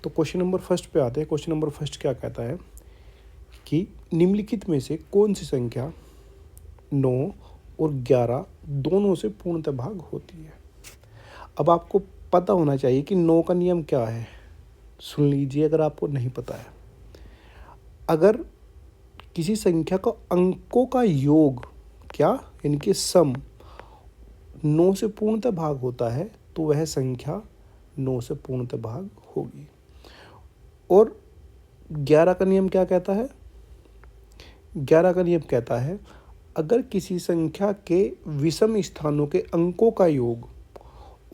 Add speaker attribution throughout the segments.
Speaker 1: तो question number first पे आते हैं। क्वेश्चन नंबर फर्स्ट क्या कहता है कि निम्नलिखित में से कौन सी संख्या 9 और 11 दोनों से पूर्णतः भाग होती है। अब आपको पता होना चाहिए कि 9 का नियम क्या है। सुन लीजिए अगर आपको नहीं पता है। अगर किसी संख्या का अंकों का योग क्या यानी कि सम 9 से पूर्णतः भाग होता है तो वह संख्या 9 से पूर्णतः भाग होगी। और 11 का नियम क्या कहता है? 11 का नियम कहता है अगर किसी संख्या के विषम स्थानों के अंकों का योग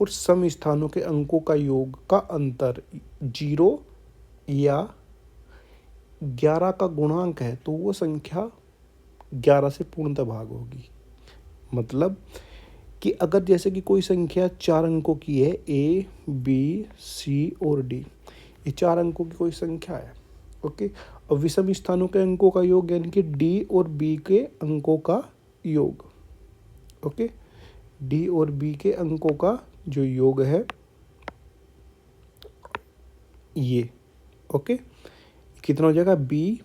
Speaker 1: और सम स्थानों के अंकों का योग का अंतर 0 या 11 का गुणांक है तो वो संख्या 11 से पूर्णतः भाग होगी। मतलब कि अगर जैसे कि कोई संख्या 4 अंकों की है, A, B, C और D, ये 4 अंकों की कोई संख्या है। ओके, और विषम स्थानों के अंकों का योग यानी कि D और B के अंकों का योग। ओके, D और B के अंकों का जो योग है ये। ओके, कितना हो जाएगा? B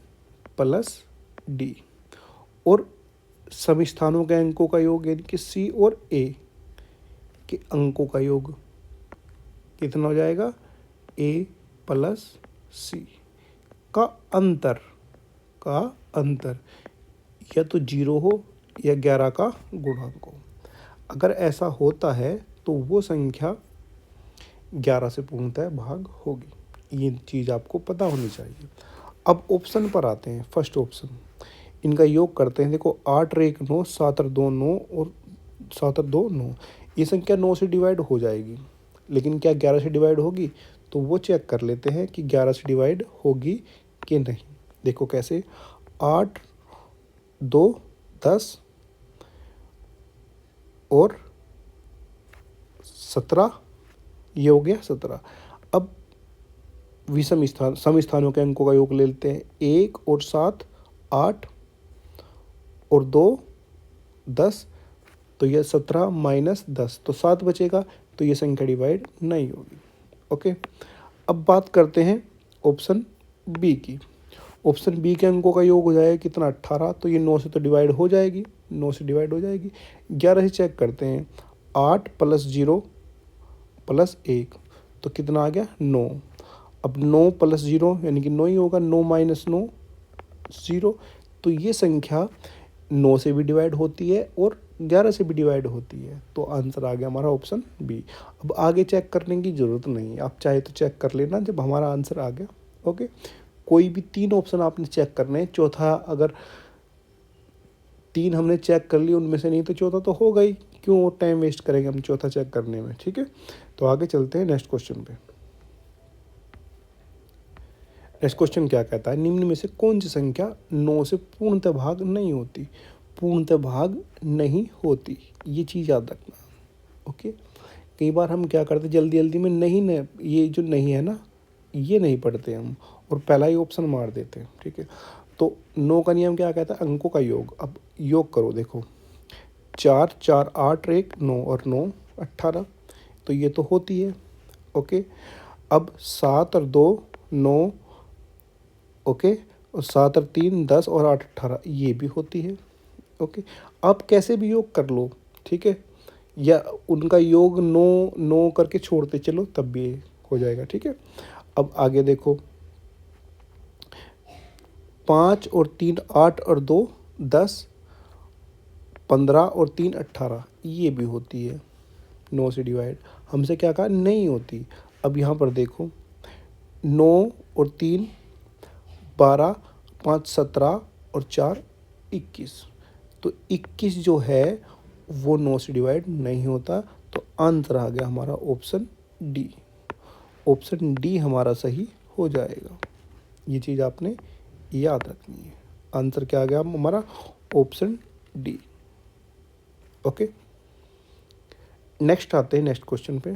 Speaker 1: plus D। और सम स्थानों के अंकों का योग यानी कि C और A के अंकों का योग कितना हो जाएगा? A प्लस C का अंतर या तो 0 हो या 11 का गुणांक हो। अगर ऐसा होता है तो वो संख्या 11 से पूर्णतः भाग होगी। ये चीज़ आपको पता होनी चाहिए। अब ऑप्शन पर आते हैं। फर्स्ट ऑप्शन, इनका योग करते हैं। देखो 8 और 1 9, 7 और 2 9 और 7 और 2 9। ये संख्या 9 से डिवाइड हो जाएगी, लेकिन क्या 11 से डिवाइड होगी? तो वो चेक कर लेते हैं कि 11 से डिवाइड होगी कि नहीं। देखो कैसे, 8 2 10 और 17, ये हो गया 17। अब विषम स्थान सम स्थानों के अंकों का योग ले लेते हैं। 1 और 7 8 और 2 10, तो यह 17 माइनस 10 तो 7 बचेगा, तो ये संख्या डिवाइड नहीं होगी। ओके, अब बात करते हैं ऑप्शन बी की। ऑप्शन बी के अंकों का योग हो जाएगा कितना? 18, तो ये 9 से तो डिवाइड हो जाएगी, 9 से डिवाइड हो जाएगी। 11 से चेक करते हैं। 8 प्लस 0 प्लस 1, तो कितना आ गया? 9। अब 9 प्लस 0 यानी कि 9 ही होगा। 9 माइनस 9 0, तो ये संख्या 9 से भी डिवाइड होती है और 11 से भी डिवाइड होती है। तो आंसर आ गया हमारा ऑप्शन बी। अब आगे चेक करने की ज़रूरत नहीं है, आप चाहे तो चेक कर लेना जब हमारा आंसर आ गया। ओके, कोई भी 3 ऑप्शन आपने चेक करने हैं। चौथा अगर 3 हमने चेक कर लिया उनमें से नहीं तो चौथा तो होगा ही, क्यों टाइम वेस्ट करेंगे हम चौथा चेक करने में। ठीक है, तो आगे चलते हैं नेक्स्ट क्वेश्चन पे। नेक्स्ट क्वेश्चन क्या कहता है? निम्न में से कौन सी संख्या 9 से पूर्णतः भाग नहीं होती? पूर्णतः भाग नहीं होती, ये चीज़ याद रखना। ओके, कई बार हम क्या करते जल्दी जल्दी में नहीं न, ये जो नहीं है ना, ये नहीं पढ़ते हम और पहला ही ऑप्शन मार देते हैं। ठीक है, तो 9 का नियम क्या कहता है? अंकों का योग। अब योग करो, देखो 4 4 8 1 9 और 9 18, तो ये तो होती है। ओके, अब 7 और 2 9, ओके, और 7 और 3 10 और 8 18, ये भी होती है। ओके, आप कैसे भी योग कर लो, ठीक है, या उनका योग 9 9 करके छोड़ते चलो तब भी हो जाएगा। ठीक है, अब आगे देखो 5 और 3 8 और 2 10 15 और 3 18, ये भी होती है 9 से डिवाइड। हमसे क्या कहा? नहीं होती। अब यहाँ पर देखो 9 और 3 12, 5 17 और 4 21, तो 21 जो है वो 9 से डिवाइड नहीं होता। तो आंसर आ गया हमारा ऑप्शन डी। ऑप्शन डी हमारा सही हो जाएगा। ये चीज़ आपने याद रखनी है। आंसर क्या आ गया हमारा? Option D. ओके, नेक्स्ट आते हैं नेक्स्ट क्वेश्चन पे।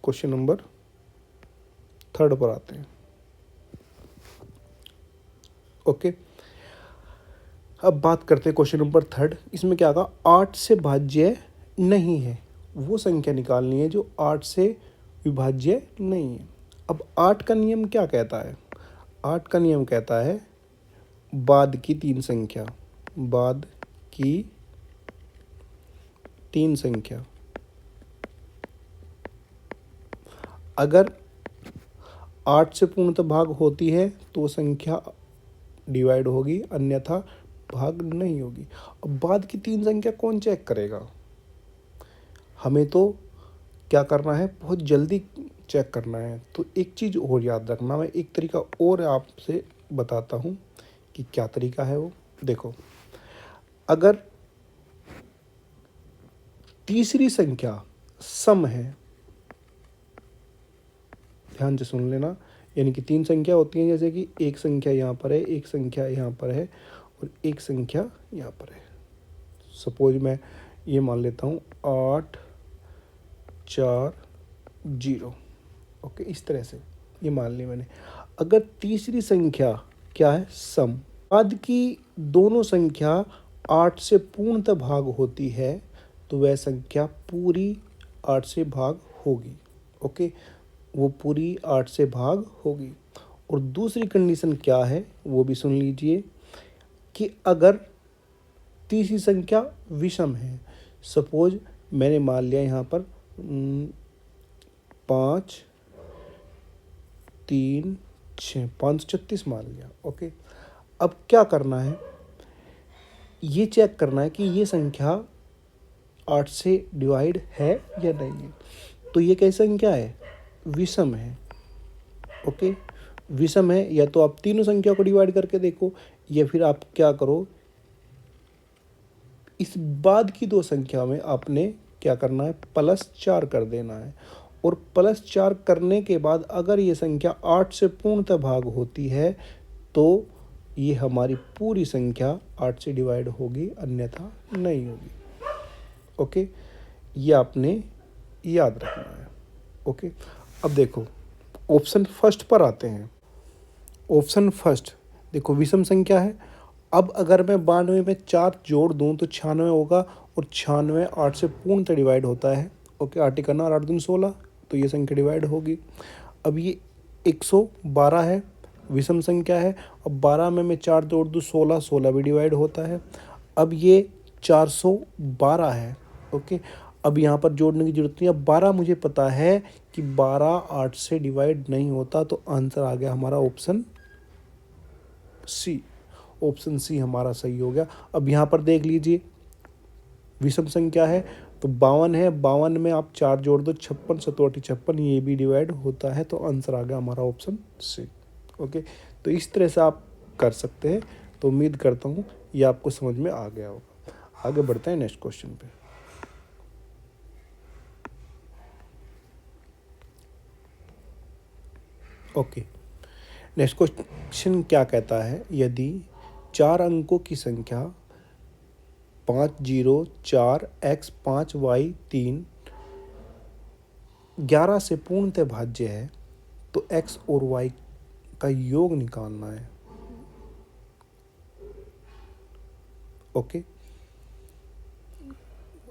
Speaker 1: क्वेश्चन नंबर 3 पर आते हैं। ओके, अब बात करते हैं क्वेश्चन नंबर 3। इसमें क्या कहा? 8 से भाज्य नहीं है। वो संख्या निकालनी है जो 8 से विभाज्य नहीं है। अब 8 का नियम क्या कहता है? 8 का नियम कहता है बाद की 3 संख्या, बाद की 3 संख्या अगर 8 से पूर्णतः भाग होती है तो वो संख्या डिवाइड होगी, अन्यथा भाग नहीं होगी। अब बाद की 3 संख्या कौन चेक करेगा? हमें तो क्या करना है, बहुत जल्दी चेक करना है। तो एक चीज़ और याद रखना, मैं एक तरीका और आपसे बताता हूँ कि क्या तरीका है वो। देखो, अगर तीसरी संख्या सम है, ध्यान से सुन लेना, यानी कि 3 संख्या होती हैं, जैसे कि एक संख्या यहाँ पर है, एक संख्या यहाँ पर है और एक संख्या यहाँ पर है। सपोज मैं ये मान लेता हूँ 8 4 0। ओके, इस तरह से ये मान ली मैंने। अगर तीसरी संख्या क्या है, सम, बाद की दोनों संख्या 8 से पूर्णतः भाग होती है तो वह संख्या पूरी 8 से भाग होगी। ओके, वो पूरी 8 से भाग होगी। और दूसरी कंडीशन क्या है वो भी सुन लीजिए कि अगर तीसरी संख्या विषम है, सपोज मैंने मान लिया यहाँ पर 5 3 6 536 मान लिया। ओके, अब क्या करना है, ये चेक करना है कि ये संख्या 8 से डिवाइड है या नहीं है। तो ये कैसी संख्या है, विषम है। ओके, विषम है, या तो आप तीनों संख्या को डिवाइड करके देखो, या फिर आप क्या करो, इस बाद की 2 संख्या में आपने क्या करना है, +4 कर देना है। और +4 करने के बाद अगर ये संख्या 8 से पूर्णतः भाग होती है तो ये हमारी पूरी संख्या 8 से डिवाइड होगी, अन्यथा नहीं होगी। ओके, ये आपने याद रखना है। ओके, अब देखो ऑप्शन फर्स्ट पर आते हैं। ऑप्शन फर्स्ट देखो, विषम संख्या है। अब अगर मैं 92 में 4 जोड़ दूं तो 96 होगा, और 96 8 से पूर्णतः डिवाइड होता है। ओके, 8 करना, 8 दूनी 16, तो ये संख्या डिवाइड होगी। अब ये 112 है, विषम संख्या है। अब 12 में मैं 4 जोड़ दूँ 16, 16 भी डिवाइड होता है। अब ये 412 है। ओके, अब यहाँ पर जोड़ने की जरूरत नहीं। अब 12 मुझे पता है कि 12 8 से डिवाइड नहीं होता, तो आंसर आ गया हमारा ऑप्शन सी। ऑप्शन सी हमारा सही हो गया। अब यहाँ पर देख लीजिए, विषम संख्या है तो 52 है, 52 में आप 4 जोड़ दो 56, 7 56, ये भी डिवाइड होता है, तो आंसर आ गया हमारा ऑप्शन सी। ओके, तो इस तरह से आप कर सकते हैं। तो उम्मीद करता हूँ ये आपको समझ में आ गया होगा। आगे बढ़ते हैं नेक्स्ट क्वेश्चन पे। ओके, नेक्स्ट क्वेश्चन क्या कहता है, यदि 4 अंकों की संख्या 5 0 4 x 5 y 3 11 से पूर्णतः भाज्य है तो x और y का योग निकालना है। ओके,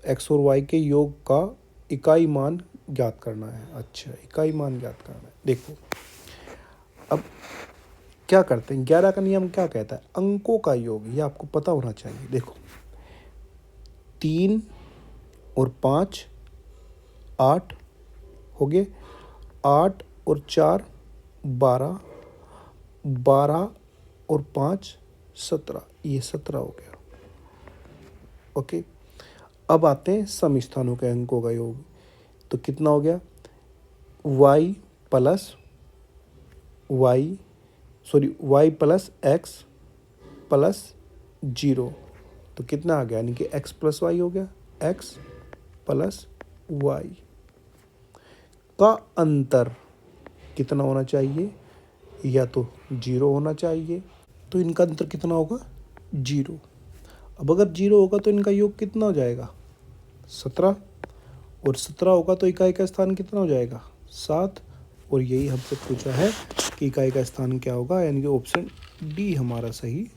Speaker 1: x और y के योग का इकाई मान ज्ञात करना है। अच्छा, इकाई मान ज्ञात करना है। देखो, अब क्या करते हैं, 11 का नियम क्या कहता है, अंकों का योग, ये आपको पता होना चाहिए। देखो, 3 और 5 8 हो गए, 8 और 4 12, 12 और 5 17, ये 17 हो गया। ओके, अब आते हैं सम स्थानों के अंकों का योग। तो कितना हो गया, y प्लस x प्लस 0, तो कितना आ गया, यानी कि x प्लस वाई हो गया। x प्लस वाई का अंतर कितना होना चाहिए, या तो 0 होना चाहिए, तो इनका अंतर कितना होगा, 0। अब अगर 0 होगा तो इनका योग कितना हो जाएगा, 17, और 17 होगा तो इकाई का स्थान कितना हो जाएगा, 7। और यही हमसे पूछा है कि इकाई का स्थान क्या होगा, यानी कि ऑप्शन डी हमारा सही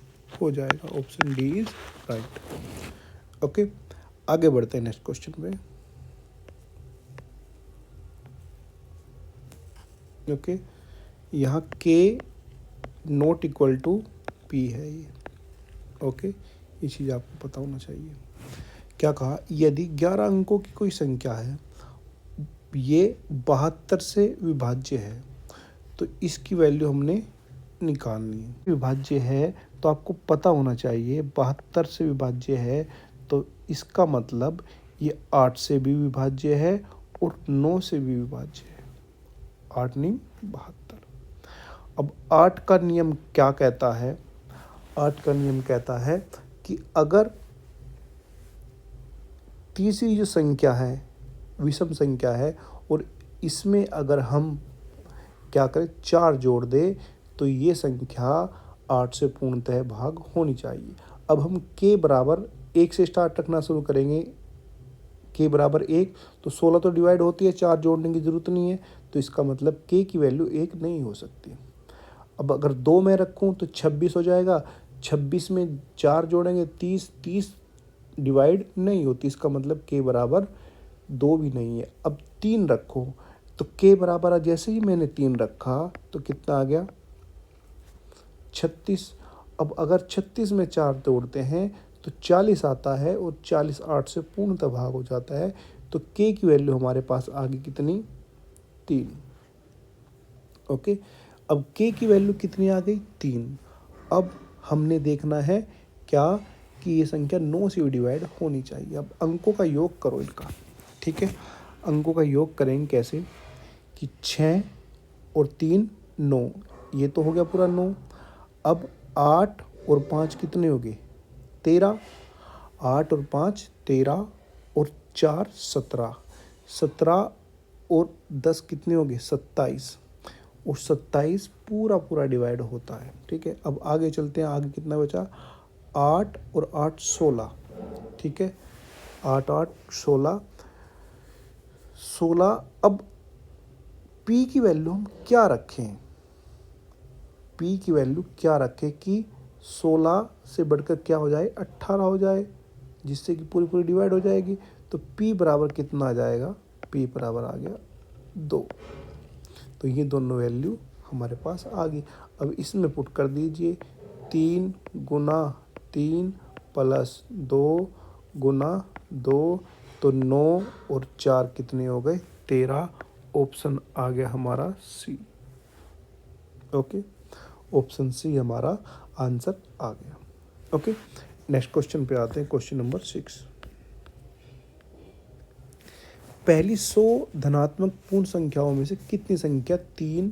Speaker 1: हो जाएगा। Option D is right. Okay, आगे बढ़ते हैं नेक्स्ट क्वेश्चन पे। ओके, यहाँ के नॉट इक्वल टू पी है ये। ओके, ये चीज़ आपको पता होना चाहिए। क्या कहा, यदि 11 अंकों की कोई संख्या है, ये 72 से विभाज्य है, तो इसकी वैल्यू हमने निकालनी है। विभाज्य है तो आपको पता होना चाहिए 72 से विभाज्य है, तो इसका मतलब ये 8 से भी विभाज्य है और 9 से भी विभाज्य है। 8 नहीं 72। अब 8 का नियम क्या कहता है? 8 का नियम कहता है कि अगर तीसरी जो संख्या है विषम संख्या है और इसमें अगर हम क्या करें 4 जोड़ दें तो ये संख्या 8 से पूर्णतः भाग होनी चाहिए। अब हम k बराबर 1 से स्टार्ट रखना शुरू करेंगे। k बराबर 1 तो 16 तो डिवाइड होती है, 4 जोड़ने की ज़रूरत नहीं है, तो इसका मतलब k की वैल्यू 1 नहीं हो सकती। अब अगर 2 में रखूं तो 26 हो जाएगा, 26 में 4 जोड़ेंगे 30, 30 डिवाइड नहीं होती, इसका मतलब k बराबर 2 भी नहीं है। अब 3 रखो तो k बराबर जैसे ही मैंने 3 रखा तो कितना आ गया 36। अब अगर 36 में 4 तोड़ते हैं तो 40 आता है और 40 8 से पूर्णतः भाग हो जाता है, तो k की वैल्यू हमारे पास आ गई कितनी 3। ओके, अब k की वैल्यू कितनी आ गई 3। अब हमने देखना है क्या कि ये संख्या 9 से डिवाइड होनी चाहिए। अब अंकों का योग करो इनका, ठीक है। अंकों का योग करेंगे कैसे कि 6 और 3 9, ये तो हो गया पूरा 9। अब 8 और 5 कितने हो गए 13, 8 और 5 13 और 4 17, 17 और 10 कितने हो गए 27, और 27 पूरा पूरा डिवाइड होता है, ठीक है। अब आगे चलते हैं, आगे कितना बचा 8 और 8 16, ठीक है। 8 8 16 16। अब p की वैल्यू हम क्या रखें, p की वैल्यू क्या रखें कि 16 से बढ़कर क्या हो जाए 18 हो जाए, जिससे कि पूरी पूरी डिवाइड हो जाएगी। तो p बराबर कितना आ जाएगा, p बराबर आ गया 2। तो ये दोनों वैल्यू हमारे पास आ गई। अब इसमें पुट कर दीजिए 3 गुना 3 प्लस 2 गुना 2, तो 9 और 4 कितने हो गए 13। ऑप्शन आ गया हमारा सी। ओके, ऑप्शन सी हमारा आंसर आ गया। ओके, नेक्स्ट क्वेश्चन पे आते हैं, क्वेश्चन नंबर 6। पहली 100 धनात्मक पूर्ण संख्याओं में से कितनी संख्या 3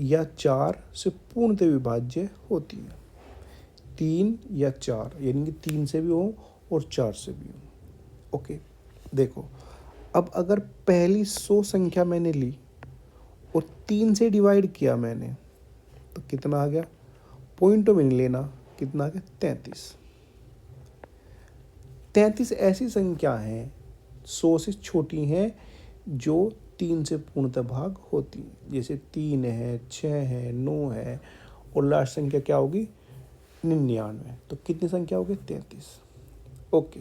Speaker 1: या 4 से पूर्णतः विभाज्य होती है? 3 या 4, यानी कि 3 से भी हो और 4 से भी हो। ओके, देखो, अब अगर पहली 100 संख्या मैंने ली और 3 से डिवाइड किया मैंने, तो कितना आ गया, पॉइंटों में नहीं लेना, कितना आ गया 33। 33 ऐसी संख्या हैं 100 से छोटी हैं जो 3 से पूर्णतः भाग होती हैं, जैसे 3 है 6 है 9 है, और लास्ट संख्या क्या होगी 99। तो कितनी संख्या होगी 33। ओके,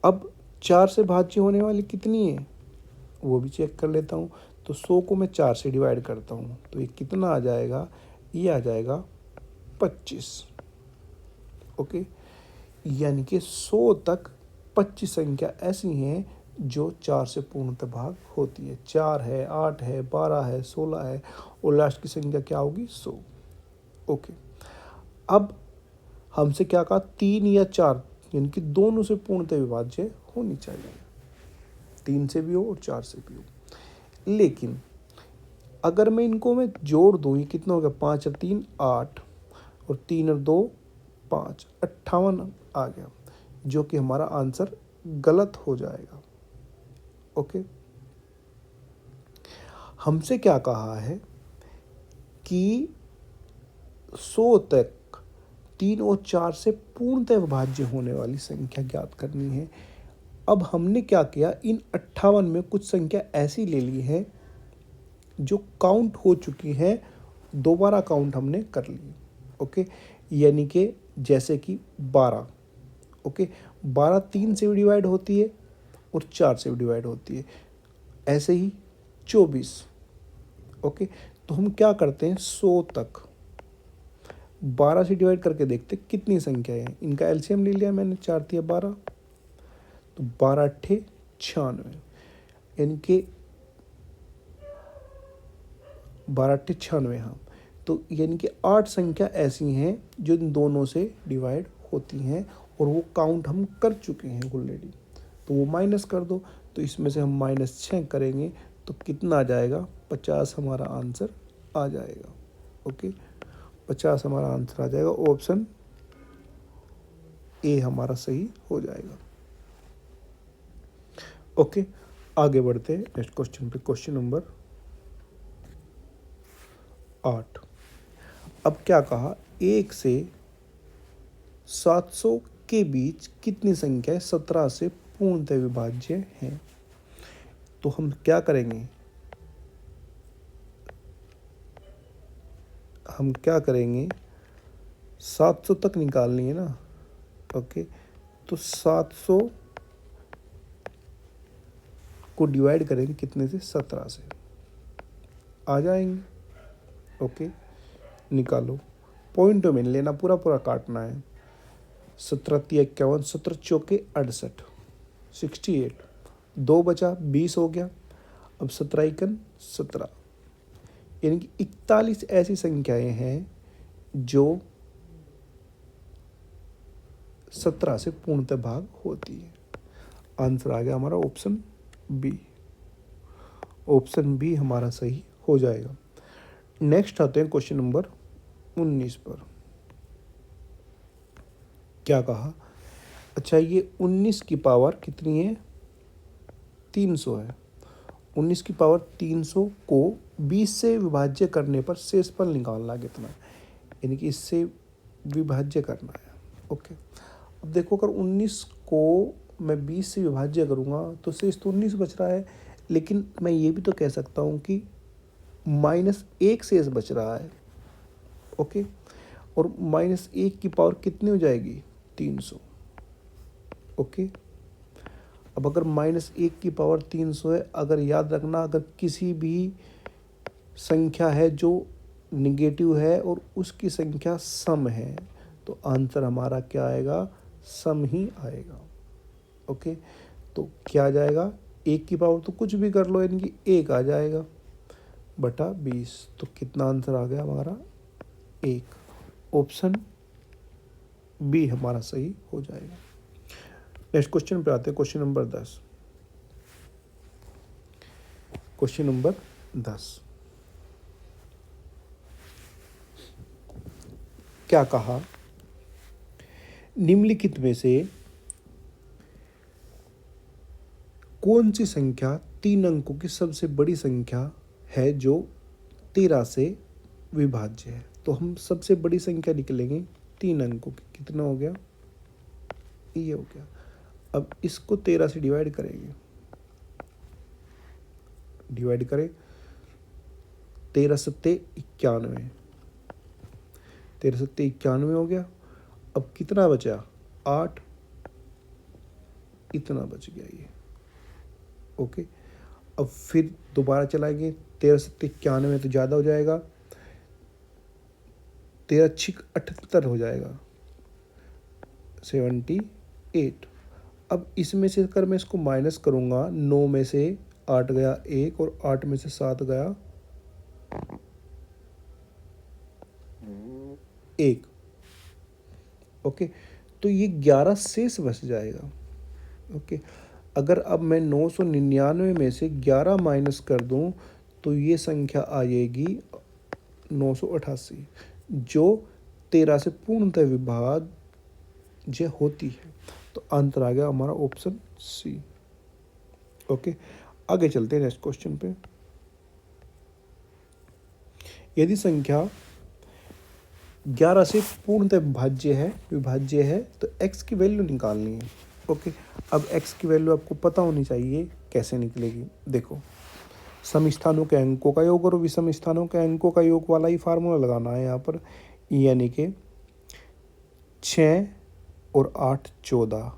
Speaker 1: अब 4 से भाज्य होने वाली कितनी है वो भी चेक कर लेता हूँ। तो 100 को मैं 4 से डिवाइड करता हूँ तो ये कितना आ जाएगा, ये आ जाएगा 25। ओके, यानी कि 100 तक 25 संख्या ऐसी हैं जो 4 से पूर्णतः भाग होती है। 4 है 8 है 12 है 16 है, और लास्ट की संख्या क्या होगी 100। ओके, अब हमसे क्या कहा 3 या 4, यानी कि दोनों से पूर्णतः विभाज्य होनी चाहिए, 3 से भी हो और 4 से भी हो। लेकिन अगर मैं इनको मैं जोड़ दूँ, ये कितना हो गया 5 और 3 8 और 3 और 2 5, 58 आ गया, जो कि हमारा आंसर गलत हो जाएगा। ओके, हमसे क्या कहा है कि 100 तक 3 और 4 से पूर्णतः विभाज्य होने वाली संख्या ज्ञात करनी है। अब हमने क्या किया, इन 58 में कुछ संख्या ऐसी ले ली है जो काउंट हो चुकी है, दोबारा काउंट हमने कर ली। ओके, यानी कि जैसे कि 12। ओके, 12 3 से भी डिवाइड होती है और 4 से भी डिवाइड होती है। ऐसे ही 24। ओके, तो हम क्या करते हैं, 100 तक 12 से डिवाइड करके देखते कितनी संख्या है। इनका एलसीएम ले लिया मैंने, 4 तिया 12, तो 12 अट्ठे 96, यानी कि 12 अट्ठे 96। हाँ, तो यानी कि 8 संख्या ऐसी हैं जो इन दोनों से डिवाइड होती हैं, और वो काउंट हम कर चुके हैं ऑलरेडी। तो वो माइनस कर दो, तो इसमें से हम -6 करेंगे तो कितना आ जाएगा, 50 हमारा आंसर आ जाएगा। ओके, 50 हमारा आंसर आ जाएगा। ऑप्शन ए हमारा सही हो जाएगा। ओके, आगे बढ़ते हैं नेक्स्ट क्वेश्चन पे। Question number 8। अब क्या कहा, 1 से 700 के बीच कितनी संख्याएं 17 से पूर्णतः विभाज्य हैं। तो हम क्या करेंगे, हम क्या करेंगे, 700 तक निकालनी है ना। ओके, तो 700 को डिवाइड करेंगे कितने से, 17 से, आ जाएंगे। ओके, निकालो, पॉइंटों में लेना, पूरा पूरा काटना है। 17 तिया 51, 17 चौके 68, 68, 2 बचा 20 हो गया। अब 17 एकन 17, यानी कि 41 ऐसी संख्याएं हैं जो 17 से पूर्णतः भाग होती है। आंसर आ गया हमारा ऑप्शन बी। ऑप्शन बी हमारा सही हो जाएगा। नेक्स्ट आते हैं क्वेश्चन नंबर 19 पर। क्या कहा, अच्छा ये 19 की पावर कितनी है, 300 है। 19 की पावर 300 को 20 से विभाज्य करने पर शेषफल निकालना है कितना, यानी कि इससे विभाज्य करना है। ओके, अब देखो, अगर 19 को मैं 20 से विभाज्य करूँगा तो शेष तो 19 बच रहा है, लेकिन मैं ये भी तो कह सकता हूँ कि -1 शेष बच रहा है। ओके, और -1 की पावर कितनी हो जाएगी, 300। ओके, अब अगर -1 की पावर 300 है, अगर याद रखना, अगर किसी भी संख्या है जो निगेटिव है और उसकी संख्या सम है, तो आंसर हमारा क्या आएगा, सम ही आएगा। ओके, तो क्या आ जाएगा, 1 की पावर तो कुछ भी कर लो, यानी कि 1 आ जाएगा बटा 20। तो कितना आंसर आ गया हमारा, 1। ऑप्शन बी हमारा सही हो जाएगा। नेक्स्ट क्वेश्चन पे आते हैं, क्वेश्चन नंबर 10। क्वेश्चन नंबर 10, क्या कहा, निम्नलिखित में से कौन सी संख्या 3 अंकों की सबसे बड़ी संख्या है जो 13 से विभाज्य है। तो हम सबसे बड़ी संख्या निकलेंगे 3 अंकों की, कितना हो गया, ये हो गया। अब इसको 13 से डिवाइड करेंगे, डिवाइड करें, 13 सत्ते 91, 13 सत्ते 91 हो गया। अब कितना बचा, 8, इतना बच गया ये। ओके, अब फिर दोबारा चलाएंगे, 13 सत्ते 91 तो ज़्यादा हो जाएगा, 13 छिक 78 हो जाएगा, 78। अब इसमें से अगर मैं इसको माइनस करूँगा, 9 में से 8 गया 1, और 8 में से 7 गया 1। ओके, तो ये 11 शेष बच जाएगा। ओके, अगर अब मैं 999 में से 11 माइनस कर दूं तो ये संख्या आ जाएगी 988, जो 13 से पूर्णतः विभाज्य होती है। तो आंसर आ गया हमारा ऑप्शन सी। ओके, आगे चलते हैं नेक्स्ट क्वेश्चन पे। यदि संख्या 11 से पूर्णतः विभाज्य है तो x की वैल्यू निकालनी है। ओके, अब x की वैल्यू आपको पता होनी चाहिए, कैसे निकलेगी। देखो, सम स्थानों के अंकों का योग और विषम स्थानों के अंकों का योग वाला ही फार्मूला लगाना है यहाँ पर, यानी कि 6 और 8 14।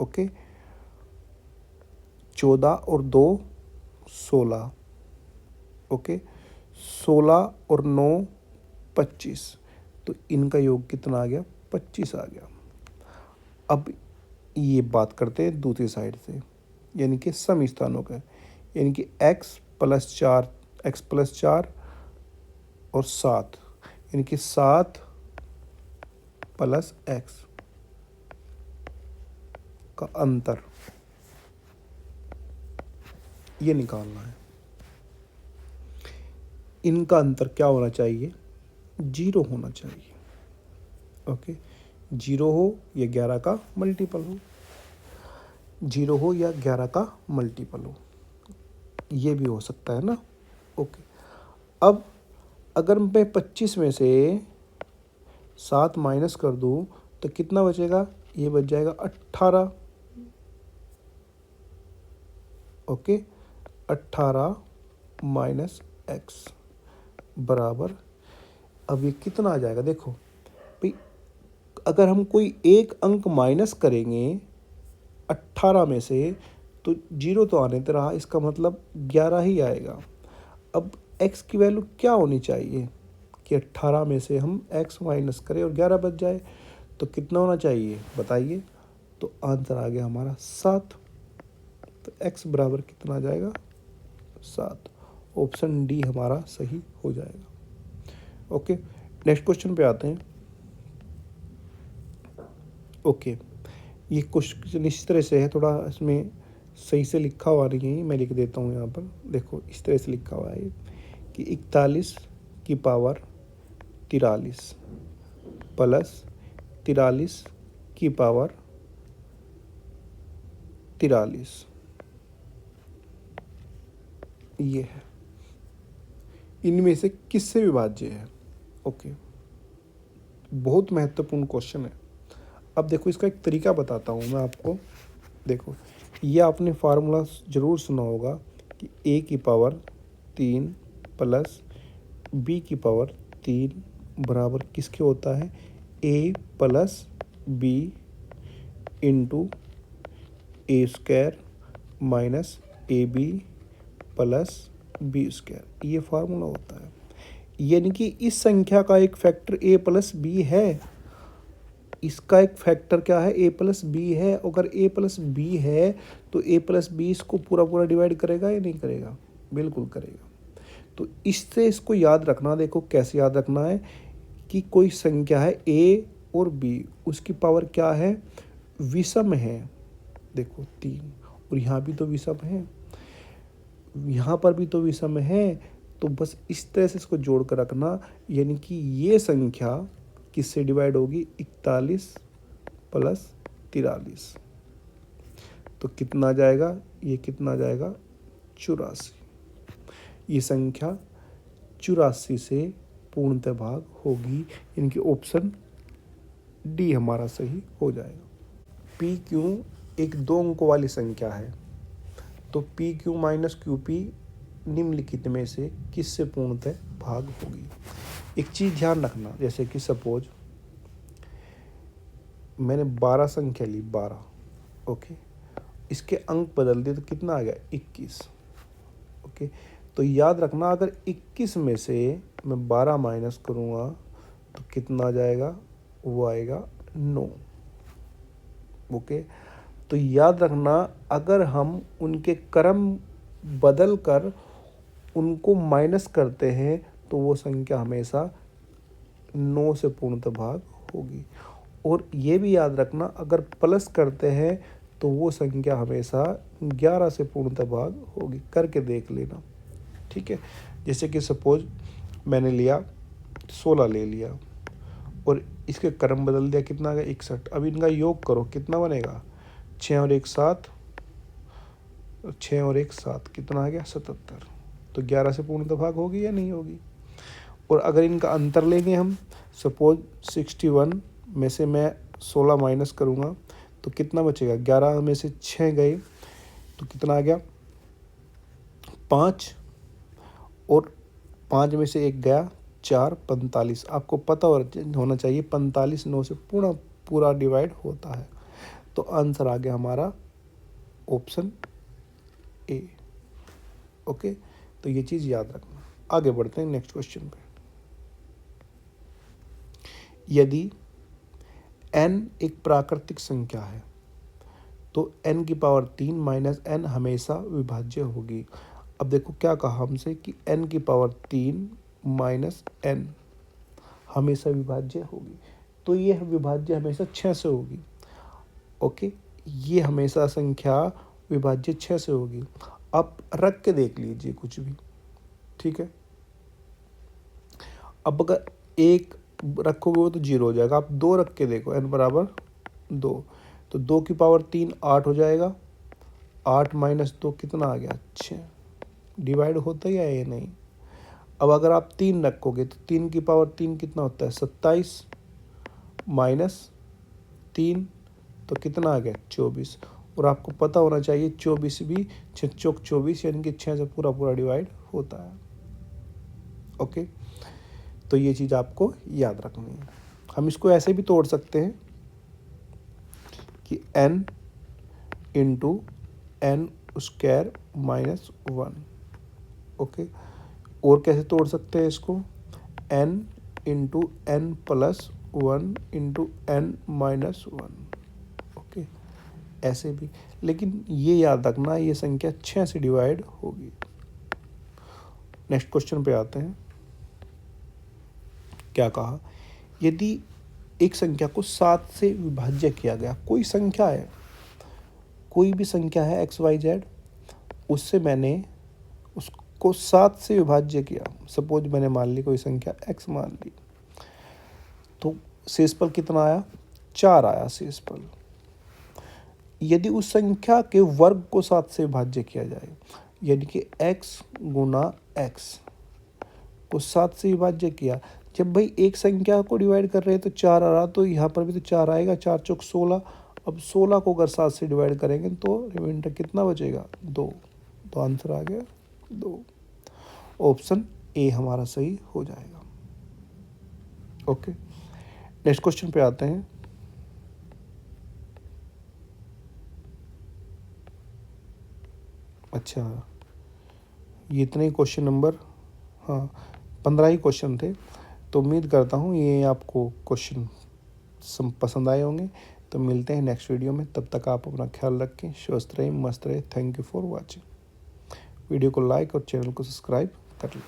Speaker 1: ओके, 14 और 2 16। ओके, 16 और 9 25, तो इनका योग कितना आ गया? 25 आ गया। अब ये बात करते हैं दूसरी साइड से, यानी कि सम स्थानों का, यानी कि x प्लस 4 और 7, यानी कि 7 प्लस x का अंतर, ये निकालना है। इनका अंतर क्या होना चाहिए? 0 होना चाहिए। ओके, 0 हो या 11 का मल्टीपल हो, 0 हो या 11 का मल्टीपल हो, ये भी हो सकता है ना। ओके, अब अगर मैं 25 में से 7 माइनस कर दूं तो कितना बचेगा? ये बच जाएगा 18। ओके, 18 माइनस x बराबर, अब ये कितना आ जाएगा? देखो भाई, अगर हम कोई एक अंक माइनस करेंगे 18 में से तो 0 तो आने तो रहा, इसका मतलब 11 ही आएगा। अब x की वैल्यू क्या होनी चाहिए कि 18 में से हम x माइनस करें और 11 बच जाए, तो कितना होना चाहिए बताइए? तो आंसर आ गया हमारा 7। तो x बराबर कितना आ जाएगा? 7। ऑप्शन डी हमारा सही हो जाएगा। ओके, नेक्स्ट क्वेश्चन पे आते हैं। ओके, ये क्वेश्चन इस तरह से है, थोड़ा इसमें सही से लिखा हुआ नहीं है, मैं लिख देता हूँ यहाँ पर। देखो इस तरह से लिखा हुआ है कि 41 की पावर 43 प्लस 43 की पावर 43, ये है। इनमें से किससे विभाज्य है? ओके, बहुत महत्वपूर्ण क्वेश्चन है। अब देखो इसका एक तरीका बताता हूँ मैं आपको। देखो, ये आपने फार्मूला ज़रूर सुना होगा कि a की पावर 3 प्लस b की पावर 3 बराबर किसके होता है? a plus b into a square minus a b plus b square, ये फार्मूला होता है। यानी कि इस संख्या का एक फैक्टर a प्लस बी है, इसका एक फैक्टर क्या है? a प्लस बी है। अगर a प्लस बी है तो a प्लस बी इसको पूरा पूरा डिवाइड करेगा या नहीं करेगा? बिल्कुल करेगा। तो इससे इसको याद रखना। देखो कैसे याद रखना है कि कोई संख्या है a और b, उसकी पावर क्या है? विषम है। देखो 3, और यहाँ भी तो विषम है, यहाँ पर भी तो विषम है। तो बस इस तरह से इसको जोड़ कर रखना, यानी कि ये संख्या किससे डिवाइड होगी? 41 प्लस 43, तो कितना आ जाएगा? ये कितना आ जाएगा? 84। ये संख्या 84 से पूर्णतः भाग होगी, इनकी ऑप्शन डी हमारा सही हो जाएगा। पी क्यू एक 2 अंकों वाली संख्या है, तो P Q minus Q P निम्नलिखित में से किससे पूर्णतः भाग होगी? एक चीज़ ध्यान रखना, जैसे कि सपोज मैंने 12 संख्या ली, 12। ओके, इसके अंक बदल दिए तो कितना आ गया? 21। ओके, तो याद रखना अगर 21 में से मैं 12 माइनस करूँगा तो कितना आ जाएगा? वो आएगा 9। ओके, तो याद रखना अगर हम उनके क्रम बदल कर उनको माइनस करते हैं तो वो संख्या हमेशा 9 से पूर्णतः भाग होगी। और ये भी याद रखना अगर प्लस करते हैं तो वो संख्या हमेशा 11 से पूर्णतः भाग होगी। करके देख लेना, ठीक है। जैसे कि सपोज मैंने लिया 16 ले लिया और इसके क्रम बदल दिया, कितना आ गया? 61। अब इनका योग करो, कितना बनेगा? 6 और 1 7, 6 और 1 7, कितना आ गया? 77। तो 11 से पूर्णतः भाग होगी या नहीं होगी? और अगर इनका अंतर लेंगे हम, सपोज 61 में से मैं 16 माइनस करूँगा तो कितना बचेगा? 11 में से 6 गए तो कितना आ गया? 5, और 5 में से 1 गया 4, 45। आपको पता होना चाहिए 45 9 से पूरा डिवाइड होता है। तो आंसर आ गया हमारा ऑप्शन ए। ओके, तो ये चीज़ याद रखना। आगे बढ़ते हैं नेक्स्ट क्वेश्चन पे। यदि n एक प्राकृतिक संख्या है तो n की पावर 3 माइनस n हमेशा विभाज्य होगी। अब देखो क्या कहा हमसे कि n की पावर 3 माइनस n हमेशा विभाज्य होगी, तो ये विभाज्य हमेशा 6 से होगी। ओके, ये हमेशा संख्या विभाज्य 6 से होगी। अब रख के देख लीजिए कुछ भी, ठीक है। अब अगर एक रखोगे वो तो 0 हो जाएगा। आप 2 रख के देखो, n बराबर 2, तो 2 की पावर 3 8 हो जाएगा। 8 माइनस 2 कितना आ गया? 6। डिवाइड होता ही है ये नहीं। अब अगर आप 3 रखोगे तो 3 की पावर 3 कितना होता है? 27 माइनस 3 तो कितना आ गया? 24। और आपको पता होना चाहिए 24 भी 6 चौक 24 यानी कि 6 से पूरा पूरा डिवाइड होता है। ओके, तो ये चीज़ आपको याद रखनी है। हम इसको ऐसे भी तोड़ सकते हैं कि n into n square minus 1। Okay, और कैसे तोड़ सकते हैं इसको? n into n plus 1 into n minus 1। Okay, ऐसे भी, लेकिन ये याद रखना ये संख्या 6 से डिवाइड होगी। नेक्स्ट क्वेश्चन पे आते हैं। क्या कहा? यदि एक संख्या को 7 से विभाज्य किया गया, कोई संख्या है, कोई भी संख्या है एक्स वाई जेड, उससे मैंने उसको 7 से विभाज्य किया। सपोज मैंने मान ली कोई संख्या x मान ली, तो शेषफल कितना आया? 4 आया शेषफल। यदि उस संख्या के वर्ग को 7 से विभाज्य किया जाए, यानी कि x गुना x को 7 से विभाज्य किया, जब भाई एक संख्या को डिवाइड कर रहे हैं तो 4 आ रहा, तो यहाँ पर भी तो 4 आएगा। 4 चौक 16। अब 16 को अगर 7 से डिवाइड करेंगे तो रिमाइंडर कितना बचेगा? 2। तो आंसर आ गया 2। ऑप्शन ए हमारा सही हो जाएगा। ओके, नेक्स्ट क्वेश्चन पे आते हैं। अच्छा, ये इतने ही क्वेश्चन नंबर, हाँ 15 ही क्वेश्चन थे। तो उम्मीद करता हूँ ये आपको क्वेश्चन पसंद आए होंगे। तो मिलते हैं नेक्स्ट वीडियो में, तब तक आप अपना ख्याल रखें, स्वस्थ रहें, मस्त रहें। Thank you for watching. Video को लाइक और चैनल को सब्सक्राइब कर लें।